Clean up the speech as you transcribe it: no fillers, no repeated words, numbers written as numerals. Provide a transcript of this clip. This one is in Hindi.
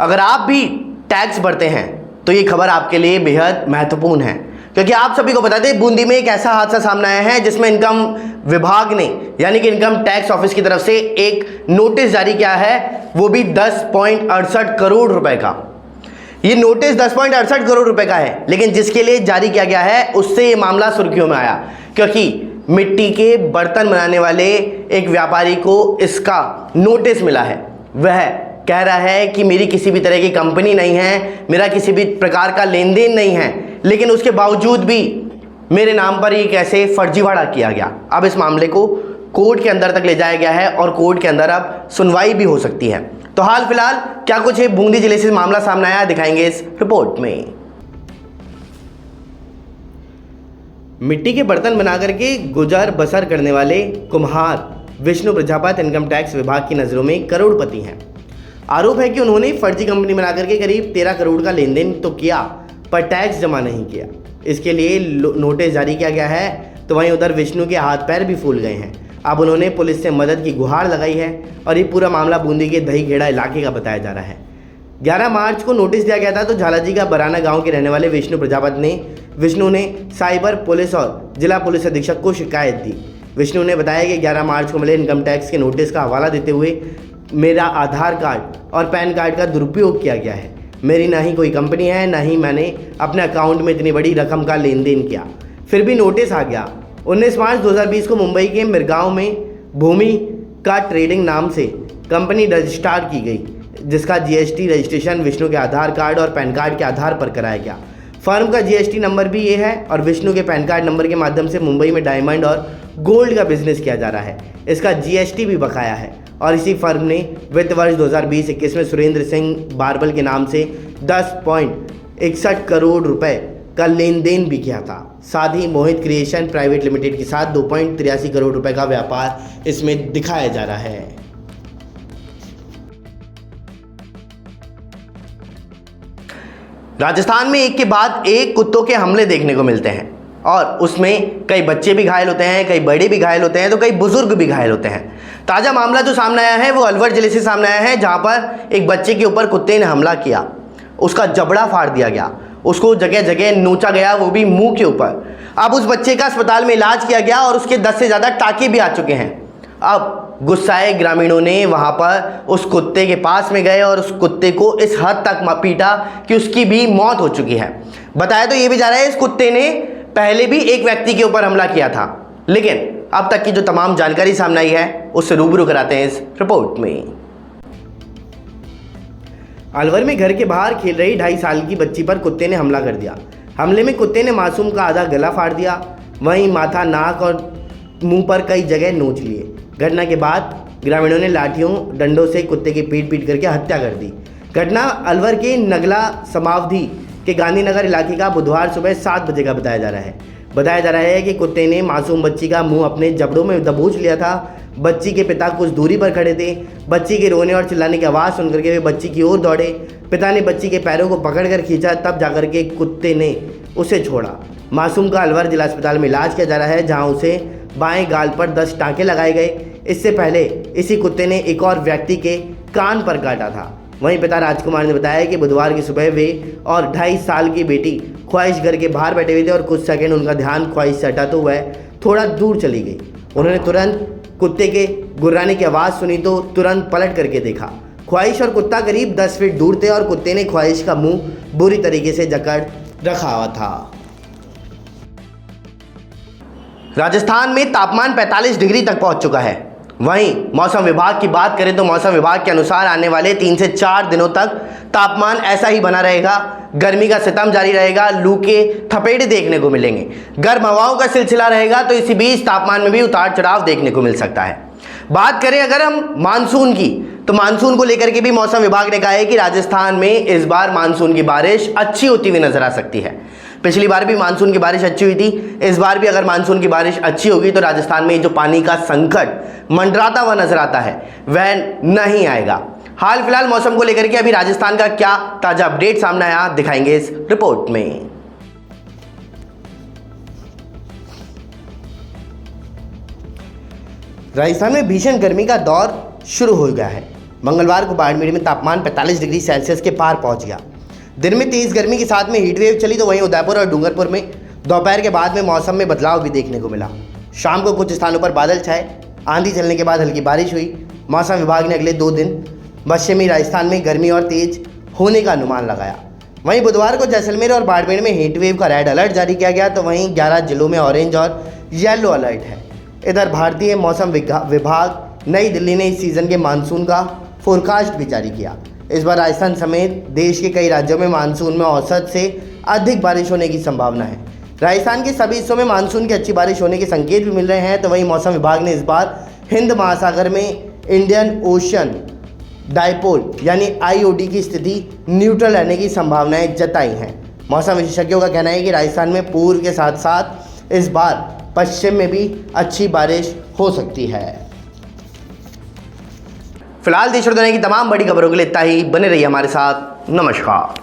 अगर आप भी टैक्स भरते हैं तो ये खबर आपके लिए बेहद महत्वपूर्ण है, क्योंकि आप सभी को बता दें बूंदी में एक ऐसा हादसा सामने आया है जिसमें इनकम विभाग ने यानी कि इनकम टैक्स ऑफिस की तरफ से एक नोटिस जारी किया है, वो भी 10.68 करोड़ रुपए का। ये नोटिस 10.68 करोड़ रुपए का है, लेकिन जिसके लिए जारी किया गया है उससे ये मामला सुर्खियों में आया, क्योंकि मिट्टी के बर्तन बनाने वाले एक व्यापारी को इसका नोटिस मिला है। वह कह रहा है कि मेरी किसी भी तरह की कंपनी नहीं है, मेरा किसी भी प्रकार का लेन देन नहीं है, लेकिन उसके बावजूद भी मेरे नाम पर ये कैसे फर्जीवाड़ा किया गया। अब इस मामले को कोर्ट के अंदर तक ले जाया गया है और कोर्ट के अंदर अब सुनवाई भी हो सकती है। तो हाल फिलहाल क्या कुछ है बूंदी जिले से मामला सामने आया, दिखाएंगे इस रिपोर्ट में। मिट्टी के बर्तन बनाकर के गुजर बसर करने वाले कुम्हार विष्णु प्रजापत इनकम टैक्स विभाग की नज़रों में करोड़पति हैं। आरोप है कि उन्होंने फर्जी कंपनी बनाकर के करीब 13 करोड़ का लेन देन तो किया, पर टैक्स जमा नहीं किया। इसके लिए नोटिस जारी किया गया है, तो वहीं उधर विष्णु के हाथ पैर भी फूल गए हैं। अब उन्होंने पुलिस से मदद की गुहार लगाई है और ये पूरा मामला बूंदी के दहीखेड़ा इलाके का बताया जा रहा है। 11 मार्च को नोटिस दिया गया था, तो झालाजी का बराना गांव के रहने वाले विष्णु ने साइबर पुलिस और जिला पुलिस अधीक्षक को शिकायत दी। विष्णु ने बताया कि 11 मार्च को मिले इनकम टैक्स के नोटिस का हवाला देते हुए मेरा आधार कार्ड और पैन कार्ड का दुरुपयोग किया गया है। मेरी ना ही कोई कंपनी है, ना ही मैंने अपने अकाउंट में इतनी बड़ी रकम का लेन देन किया, फिर भी नोटिस आ गया। 19 मार्च 2020 को मुंबई के मिरगांव में भूमि का ट्रेडिंग नाम से कंपनी रजिस्टर की गई, जिसका जीएसटी रजिस्ट्रेशन विष्णु के आधार कार्ड और पैन कार्ड के आधार पर कराया गया। फर्म का जीएसटी नंबर भी ये है और विष्णु के पैन कार्ड नंबर के माध्यम से मुंबई में डायमंड और गोल्ड का बिजनेस किया जा रहा है। इसका जीएसटी भी बकाया है और इसी फर्म ने वित्त वर्ष 2020-21 में सुरेंद्र सिंह बारबल के नाम से 10.61 करोड़ रुपए का लेन देन भी किया था। साथ ही मोहित क्रिएशन प्राइवेट लिमिटेड के साथ 2.83 करोड़ रुपए का व्यापार इसमें दिखाया जा रहा है। राजस्थान में एक के बाद एक कुत्तों के हमले देखने को मिलते हैं और उसमें कई बच्चे भी घायल होते हैं, कई बड़े भी घायल होते हैं, तो कई बुजुर्ग भी घायल होते हैं। ताज़ा मामला जो सामने आया है वो अलवर जिले से सामने आया है, जहां पर एक बच्चे के ऊपर कुत्ते ने हमला किया, उसका जबड़ा फाड़ दिया गया, उसको जगह जगह नोचा गया, वो भी मुंह के ऊपर। अब उस बच्चे का अस्पताल में इलाज किया गया और उसके 10 से ज़्यादा टाँके भी आ चुके हैं। अब गुस्साए ग्रामीणों ने वहां पर उस कुत्ते के पास में गए और उस कुत्ते को इस हद तक पीटा कि उसकी भी मौत हो चुकी है। बताया तो ये भी जा रहा है इस कुत्ते ने पहले भी एक व्यक्ति के ऊपर हमला किया था, लेकिन अब तक की जो तमाम जानकारी सामने आई है उससे रूबरू कराते हैं इस रिपोर्ट में। अलवर में घर के बाहर खेल रही 2.5 साल की बच्ची पर कुत्ते ने हमला कर दिया। हमले में कुत्ते ने मासूम का आधा गला फाड़ दिया, वहीं माथा, नाक और मुंह पर कई जगह नोच लिए। घटना के बाद ग्रामीणों ने लाठियों डंडों से कुत्ते की पीट करके हत्या कर दी। घटना अलवर के नगला समावधि के गांधीनगर इलाके का बुधवार सुबह 7 बजे का बताया जा रहा है कि कुत्ते ने मासूम बच्ची का मुंह अपने जबड़ों में दबोच लिया था। बच्ची के पिता कुछ दूरी पर खड़े थे। बच्ची के रोने और चिल्लाने की आवाज़ सुनकर के वे बच्ची की ओर दौड़े। पिता ने बच्ची के पैरों को पकड़कर खींचा, तब जाकर के कुत्ते ने उसे छोड़ा। मासूम का अलवर जिला अस्पताल में इलाज किया जा रहा है, जहां उसे बाएं गाल पर 10 टाँके लगाए गए। इससे पहले इसी कुत्ते ने एक और व्यक्ति के कान पर काटा था। वहीं पिता राजकुमार ने बताया कि बुधवार की सुबह वे और 2.5 साल की बेटी ख्वाहिश घर के बाहर बैठे हुए थे और कुछ सेकंड उनका ध्यान ख्वाहिश से हटा तो वह थोड़ा दूर चली गई। उन्होंने तुरंत कुत्ते के गुर्राने की आवाज़ सुनी तो तुरंत पलट करके देखा। ख्वाहिश और कुत्ता करीब 10 फीट दूर थे और कुत्ते ने ख्वाहिश का मुंह बुरी तरीके से जकड़ रखा हुआ था। राजस्थान में तापमान 45 डिग्री तक पहुंच चुका है। वहीं मौसम विभाग की बात करें तो मौसम विभाग के अनुसार आने वाले 3 से 4 दिनों तक तापमान ऐसा ही बना रहेगा। गर्मी का सितम जारी रहेगा, लू के थपेड़े देखने को मिलेंगे, गर्म हवाओं का सिलसिला रहेगा, तो इसी बीच तापमान में भी उतार चढ़ाव देखने को मिल सकता है। बात करें अगर हम मानसून की, तो मानसून को लेकर के भी मौसम विभाग ने कहा है कि राजस्थान में इस बार मानसून की बारिश अच्छी होती हुई नजर आ सकती है। पिछली बार भी मानसून की बारिश अच्छी हुई थी, इस बार भी अगर मानसून की बारिश अच्छी होगी तो राजस्थान में जो पानी का संकट मंडराता हुआ नजर आता है वह नहीं आएगा। हाल फिलहाल मौसम को लेकर के अभी राजस्थान का क्या ताजा अपडेट सामने आया, दिखाएंगे इस रिपोर्ट में। राजस्थान में भीषण गर्मी का दौर शुरू हो गया है। मंगलवार को बाड़मेर में तापमान 45 डिग्री सेल्सियस के पार पहुंच गया। दिन में तेज़ गर्मी के साथ में हीट वेव चली, तो वहीं उदयपुर और डूंगरपुर में दोपहर के बाद में मौसम में बदलाव भी देखने को मिला। शाम को कुछ स्थानों पर बादल छाए, आंधी चलने के बाद हल्की बारिश हुई। मौसम विभाग ने अगले 2 दिन पश्चिमी राजस्थान में गर्मी और तेज होने का अनुमान लगाया। वहीं बुधवार को जैसलमेर और बाड़मेर में हीट वेव का रेड अलर्ट जारी किया गया, तो वहीं 11 जिलों में ऑरेंज और येलो अलर्ट है। इधर भारतीय मौसम विभाग नई दिल्ली ने इस सीज़न के मानसून का फोरकास्ट भी जारी किया। इस बार राजस्थान समेत देश के कई राज्यों में मानसून में औसत से अधिक बारिश होने की संभावना है। राजस्थान के सभी हिस्सों में मानसून की अच्छी बारिश होने के संकेत भी मिल रहे हैं। तो वहीं मौसम विभाग ने इस बार हिंद महासागर में इंडियन ओशन डाइपोल यानी IOD की स्थिति न्यूट्रल रहने की संभावनाएं जताई हैं। मौसम विशेषज्ञों का कहना है कि राजस्थान में पूर्व के साथ साथ इस बार पश्चिम में भी अच्छी बारिश हो सकती है। फिलहाल देश और दुनिया की तमाम बड़ी खबरों के लिए इतना ही। बने रहिए हमारे साथ। नमस्कार।